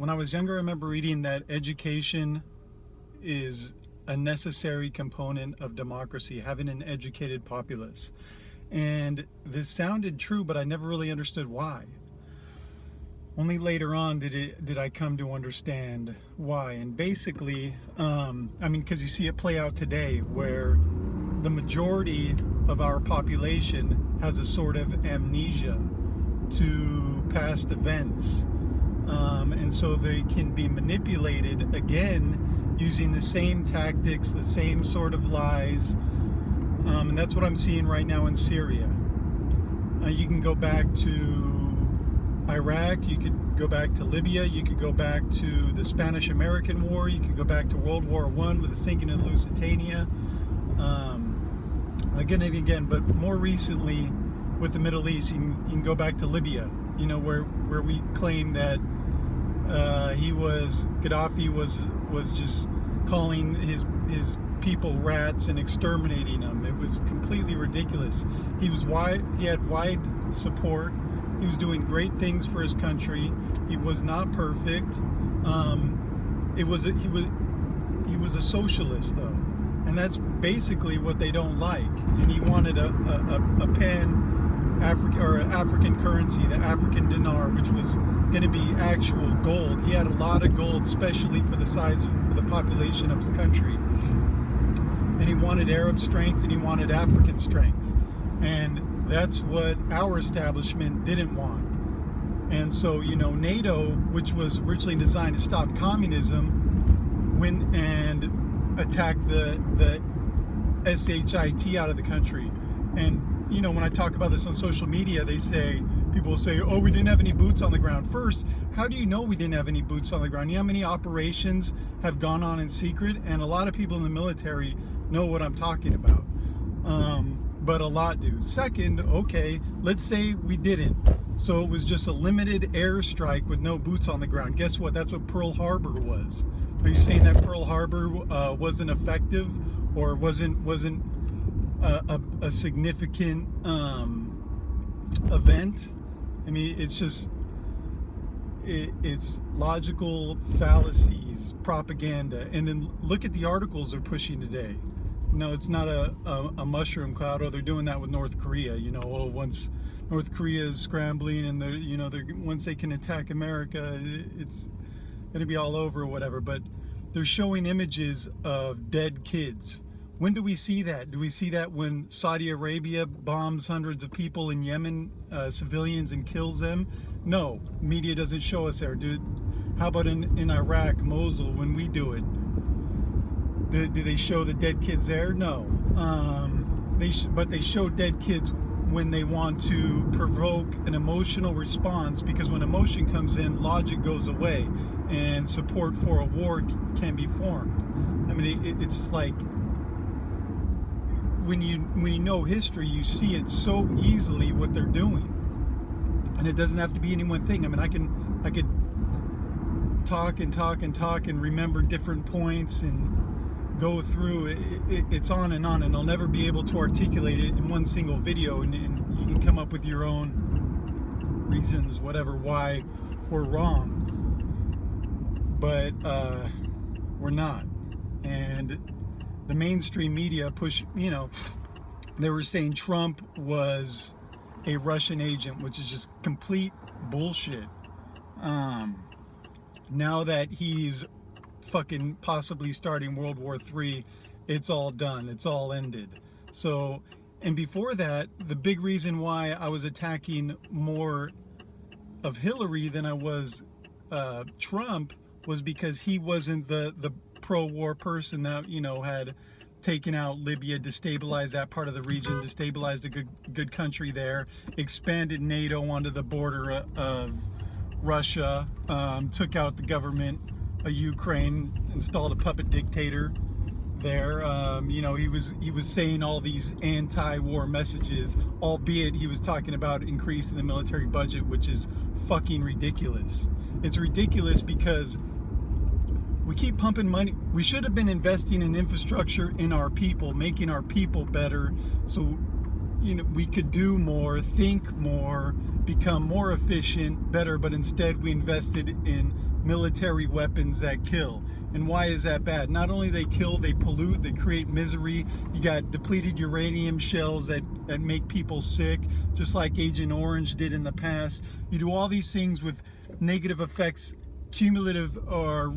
when I was younger, I remember reading that education is a necessary component of democracy, having an educated populace. And this sounded true, but I never really understood why. Only later on did I come to understand why. And basically, because you see it play out today, where the majority of our population has a sort of amnesia to past events. And so they can be manipulated again using the same tactics, the same sort of lies. And that's what I'm seeing right now in Syria. You can go back to Iraq, you could go back to Libya, you could go back to the Spanish-American War, you could go back to World War I with the sinking of Lusitania, again and again, but more recently with the Middle East, you can go back to Libya, where we claim that Gaddafi was just calling his people rats and exterminating them. It was completely ridiculous. He had wide support. He was doing great things for his country. He was not perfect. He was a socialist though, and that's basically what they don't like. And he wanted a African currency, the African dinar, which was going to be actual gold. He had a lot of gold, especially for the size of the population of his country. And he wanted Arab strength and he wanted African strength. And that's what our establishment didn't want. And so, NATO, which was originally designed to stop communism, went and attacked the SHIT out of the country. And, when I talk about this on social media, people say, oh, we didn't have any boots on the ground. First, how do you know we didn't have any boots on the ground? You know how many operations have gone on in secret? And a lot of people in the military know what I'm talking about. But a lot do. Second, okay, let's say we didn't. So it was just a limited airstrike with no boots on the ground. Guess what? That's what Pearl Harbor was. Are you saying that Pearl Harbor wasn't effective or wasn't a significant event? I mean, it's logical fallacies, propaganda. And then look at the articles they're pushing today. No, it's not a mushroom cloud. Oh, they're doing that with North Korea. Once North Korea is scrambling and once they can attack America, it's going to be all over or whatever. But they're showing images of dead kids. When do we see that? Do we see that when Saudi Arabia bombs hundreds of people in Yemen, civilians, and kills them? No, media doesn't show us there, dude. How about in Iraq, Mosul, when we do it? Do they show the dead kids there? No. But they show dead kids when they want to provoke an emotional response, because when emotion comes in, logic goes away and support for a war can be formed. I mean, it's like when you know history, you see it so easily what they're doing, and it doesn't have to be any one thing. I mean, I could talk and remember different points and go through it's on, and I'll never be able to articulate it in one single video, and you can come up with your own reasons, whatever, why we're wrong, but we're not. And the mainstream media they were saying Trump was a Russian agent, which is just complete bullshit. Now that he's fucking possibly starting World War III, it's all done, it's all ended. So, and before that, the big reason why I was attacking more of Hillary than I was Trump was because he wasn't the pro-war person that had taken out Libya, destabilized that part of the region, destabilized a good country there, expanded NATO onto the border of Russia, took out the government of Ukraine, installed a puppet dictator there. He was saying all these anti-war messages, albeit he was talking about increasing the military budget, which is fucking ridiculous. It's ridiculous because we keep pumping money. We should have been investing in infrastructure in our people, making our people better, so we could do more, think more, become more efficient, better. But instead we invested in military weapons that kill. And why is that bad? Not only they kill, they pollute, they create misery. You got depleted uranium shells that make people sick, just like Agent Orange did in the past. You do all these things with negative effects, cumulative or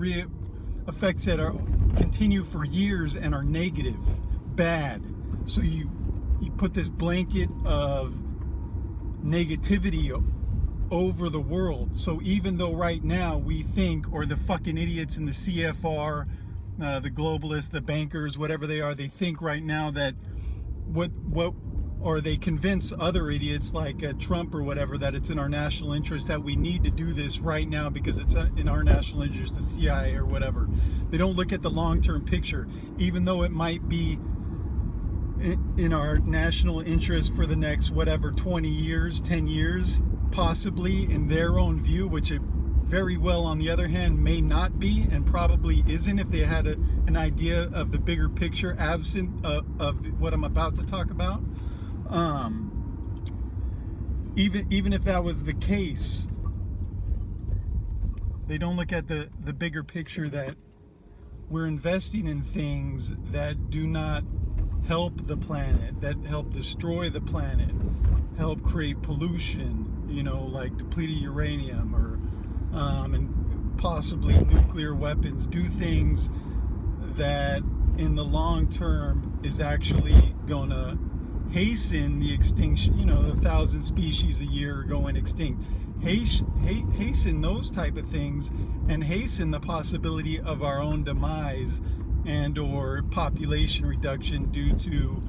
effects that are continue for years and are negative, bad. So you put this blanket of negativity over the world. So even though right now we think, or the fucking idiots in the CFR, the globalists, the bankers, whatever they are, they think right now that or they convince other idiots like Trump or whatever that it's in our national interest, that we need to do this right now because it's in our national interest, the CIA or whatever. They don't look at the long-term picture, even though it might be in our national interest for the next, whatever, 20 years, 10 years, possibly in their own view, which it very well, on the other hand, may not be and probably isn't if they had an idea of the bigger picture absent of what I'm about to talk about. Even if that was the case, they don't look at the bigger picture, that we're investing in things that do not help the planet, that help destroy the planet, help create pollution, you know, like depleted uranium or and possibly nuclear weapons, do things that in the long term is actually gonna hasten the extinction, you know, 1,000 species a year are going extinct. Hasten those type of things and hasten the possibility of our own demise and or population reduction due to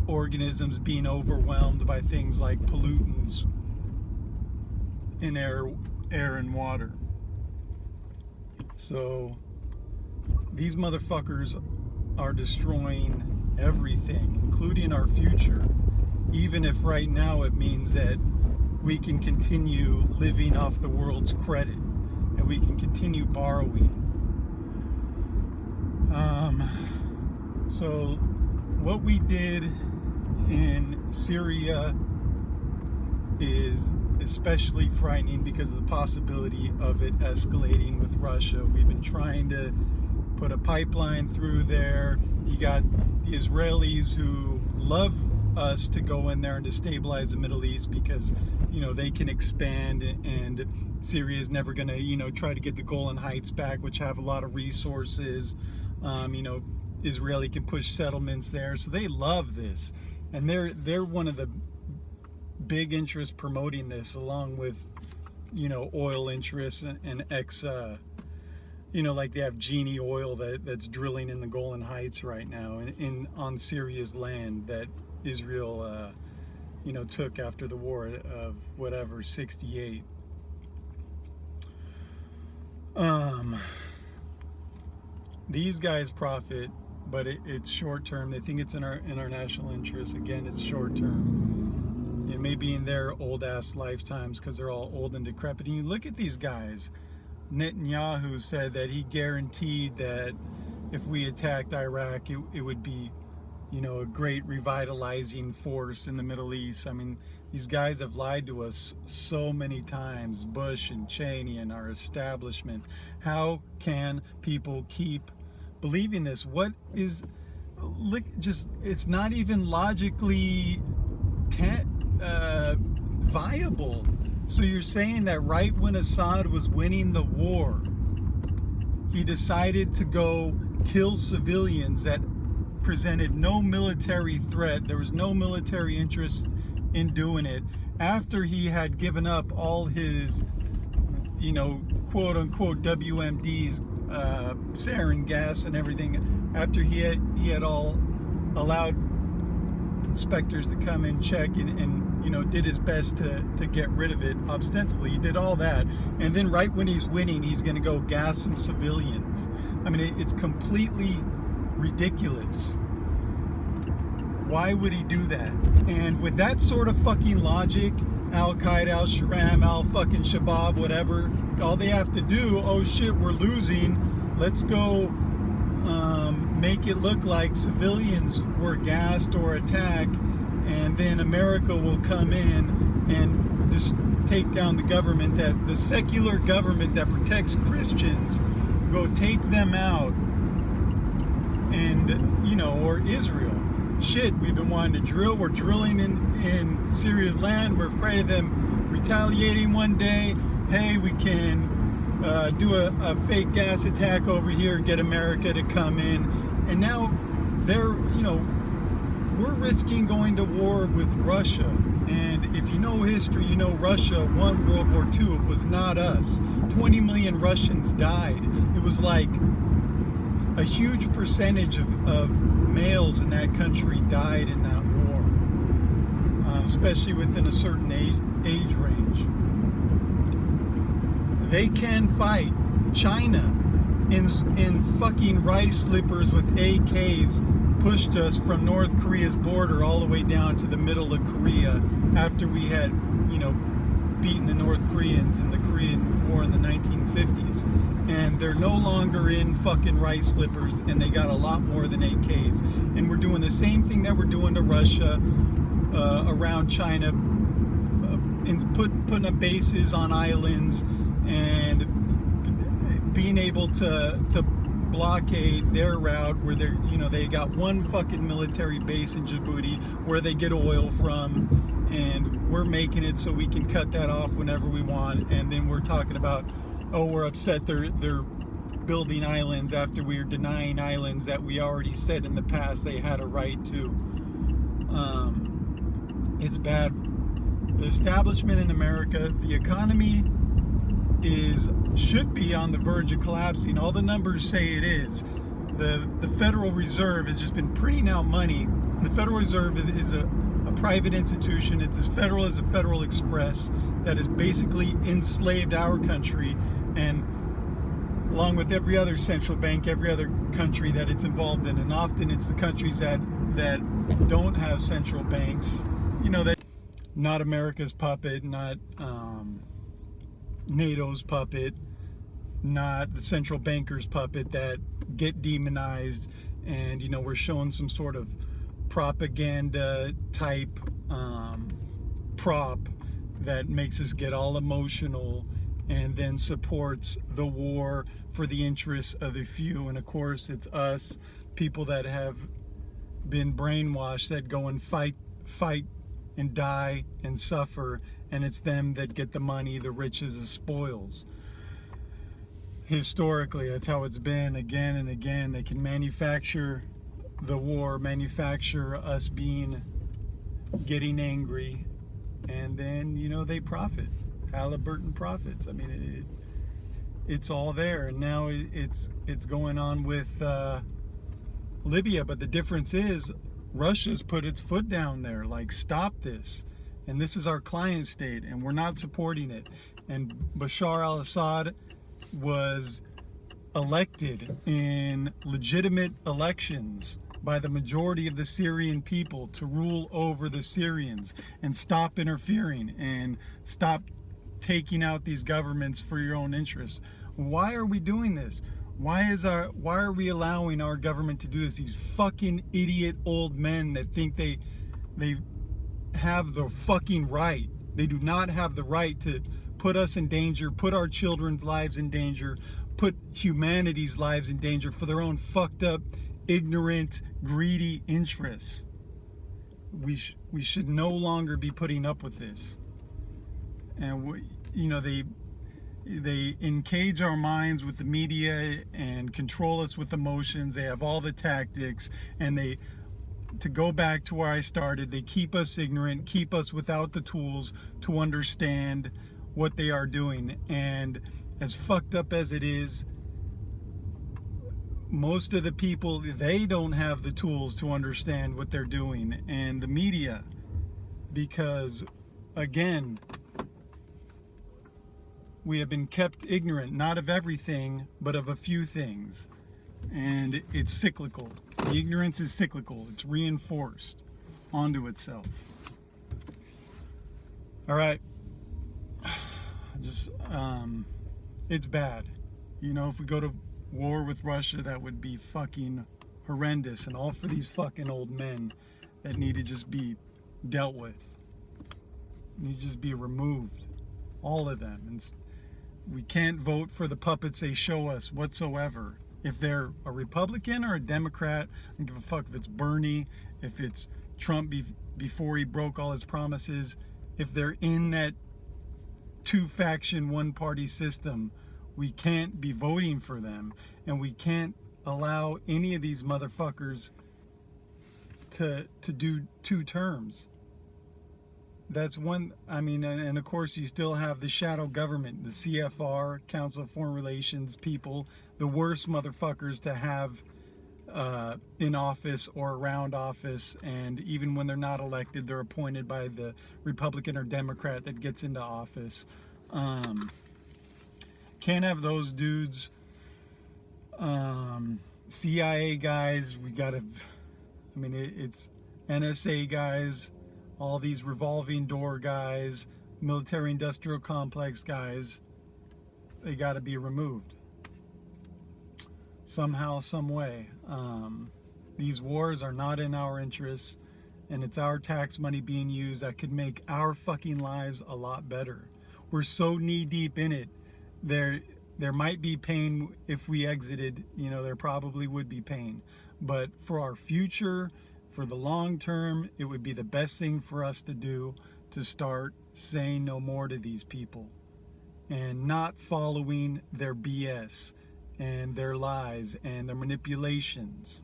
organisms being overwhelmed by things like pollutants in air and water. So these motherfuckers are destroying everything, including our future, even if right now it means that we can continue living off the world's credit and we can continue borrowing. So what we did in Syria is especially frightening because of the possibility of it escalating with Russia. We've been trying to put a pipeline through there. You got the Israelis who love us to go in there and destabilize the Middle East because, you know, they can expand, and Syria is never going to, you know, try to get the Golan Heights back, which have a lot of resources. You know, Israeli can push settlements there, so they love this, and they're one of the big interests promoting this, along with, you know, oil interests and you know, like they have Genie oil that's drilling in the Golan Heights right now on Syria's land that Israel you know, took after the war of whatever, 68. These guys profit, but it's short term. They think it's in our national interest. Again, it's short term. It may be in their old ass lifetimes because they're all old and decrepit. And you look at these guys. Netanyahu said that he guaranteed that if we attacked Iraq, it would be, you know, a great revitalizing force in the Middle East. I mean, these guys have lied to us so many times, Bush and Cheney and our establishment. How can people keep believing this? What is, look, just, it's not even logically viable. So you're saying that right when Assad was winning the war, he decided to go kill civilians that presented no military threat. There was no military interest in doing it, after he had given up all his, you know, quote unquote WMDs, sarin gas and everything, after he had all allowed inspectors to come and check and you know, did his best to get rid of it ostensibly. He did all that, and then right when he's winning, he's going to go gas some civilians. I mean, it's completely ridiculous. Why would he do that? And with that sort of fucking logic, Al-Qaeda, Al-Sharam, Al-fucking Shabab, whatever, all they have to do, oh shit, we're losing, let's go make it look like civilians were gassed or attacked, and then America will come in and take down the government, that the secular government that protects Christians, go take them out. And, you know, or Israel. Shit, we've been wanting to drill. We're drilling in Syria's land. We're afraid of them retaliating one day. Hey, we can do a fake gas attack over here and get America to come in. And now they're, you know, we're risking going to war with Russia. And if you know history, you know Russia won World War II. It was not us. 20 million Russians died. It was like a Huge percentage of males in that country died in that war, especially within a certain age range. They can fight. China, in fucking rice slippers with AKs, pushed us from North Korea's border all the way down to the middle of Korea after we had, you know, beaten the North Koreans in the Korean War in the 1950s. And they're no longer in fucking rice slippers, and they got a lot more than AKs. And we're doing the same thing that we're doing to Russia around China, putting up bases on islands and being able to blockade their route, where they're, you know, they got one fucking military base in Djibouti where they get oil from, and we're making it so we can cut that off whenever we want. And then we're talking about, oh, we're upset they're building islands after we are denying islands that we already said in the past they had a right to. It's bad. The establishment in America, the economy should be on the verge of collapsing. All the numbers say it is. The Federal Reserve has just been printing out money. The Federal Reserve is a private institution. It's as federal as a Federal Express that has basically enslaved our country, and along with every other central bank, every other country that it's involved in. And often it's the countries that don't have central banks, you know, that not America's puppet, not NATO's puppet, not the central banker's puppet, that get demonized. And, you know, we're showing some sort of propaganda type prop that makes us get all emotional, and then supports the war for the interests of the few. And of course it's us, people that have been brainwashed, that go and fight and die and suffer, and it's them that get the money, the riches, the spoils. Historically, that's how it's been again and again. They can manufacture the war, manufacture us getting angry, and then, you know, they profit. Halliburton profits. I mean, it's all there. And now it's going on with Libya, but the difference is Russia's put its foot down there, like, stop this. And this is our client state, and we're not supporting it. And Bashar al-Assad was elected in legitimate elections by the majority of the Syrian people to rule over the Syrians and stop interfering and stop taking out these governments for your own interests. Why are we doing this? Why are we allowing our government to do this? These fucking idiot old men that think they have the fucking right. They do not have the right to put us in danger, put our children's lives in danger, put humanity's lives in danger for their own fucked up, ignorant, greedy interests. We should no longer be putting up with this. And you know, they encage our minds with the media and control us with emotions. They have all the tactics, and to go back to where I started, they keep us ignorant, keep us without the tools to understand what they are doing. And as fucked up as it is, most of the people, they don't have the tools to understand what they're doing. And the media, because again, we have been kept ignorant, not of everything, but of a few things. And it's cyclical. The ignorance is cyclical. It's reinforced onto itself. All right. Just, it's bad. You know, if we go to war with Russia, that would be fucking horrendous. And all for these fucking old men that need to just be dealt with. Need to just be removed. all of them. And we can't vote for the puppets they show us whatsoever. If they're a Republican or a Democrat, I don't give a fuck if it's Bernie, if it's Trump before he broke all his promises. If they're in that two-faction, one-party system, we can't be voting for them, and we can't allow any of these motherfuckers to do 2 terms. That's one. I mean, and of course you still have the shadow government, the CFR, Council of Foreign Relations people, the worst motherfuckers to have in office or around office, and even when they're not elected, they're appointed by the Republican or Democrat that gets into office. Can't have those dudes. CIA guys, we gotta, I mean, it's NSA guys, all these revolving door guys, military industrial complex guys, they gotta be removed. Somehow, some way. These wars are not in our interests, and it's our tax money being used that could make our fucking lives a lot better. We're so knee deep in it. There might be pain if we exited, you know, there probably would be pain. But for our future, for the long term, it would be the best thing for us to do to start saying no more to these people and not following their BS and their lies and their manipulations,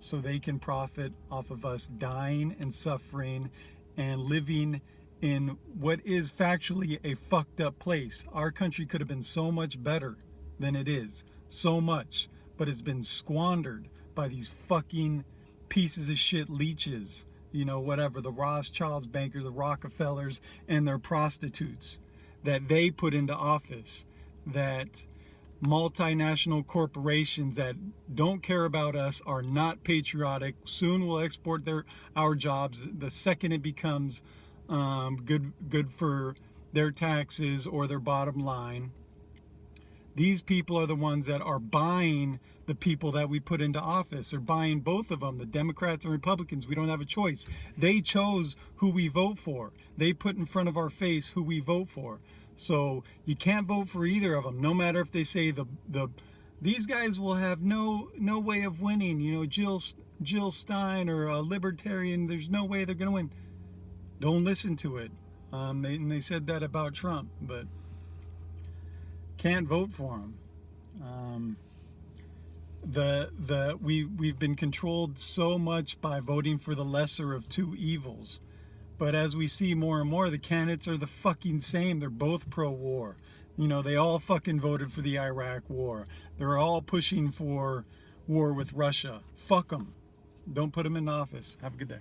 so they can profit off of us dying and suffering and living in what is factually a fucked up place. Our country could have been so much better than it is. So much. But it's been squandered by these fucking pieces of shit leeches. You know, whatever. The Rothschilds, bankers, the Rockefellers, and their prostitutes that they put into office. That multinational corporations that don't care about us, are not patriotic, soon will export our jobs the second it becomes good for their taxes or their bottom line. These people are the ones that are buying the people that we put into office. They're buying both of them, the Democrats and Republicans. We don't have a choice. They chose who we vote for. They put in front of our face who we vote for. So you can't vote for either of them, no matter if they say these guys will have no way of winning. You know, Jill Stein or a libertarian, there's no way they're going to win. Don't listen to it. They said that about Trump, but can't vote for him. We've been controlled so much by voting for the lesser of 2 evils. But as we see more and more, the candidates are the fucking same. They're both pro-war. You know, they all fucking voted for the Iraq war. They're all pushing for war with Russia. Fuck them. Don't put them in office. Have a good day.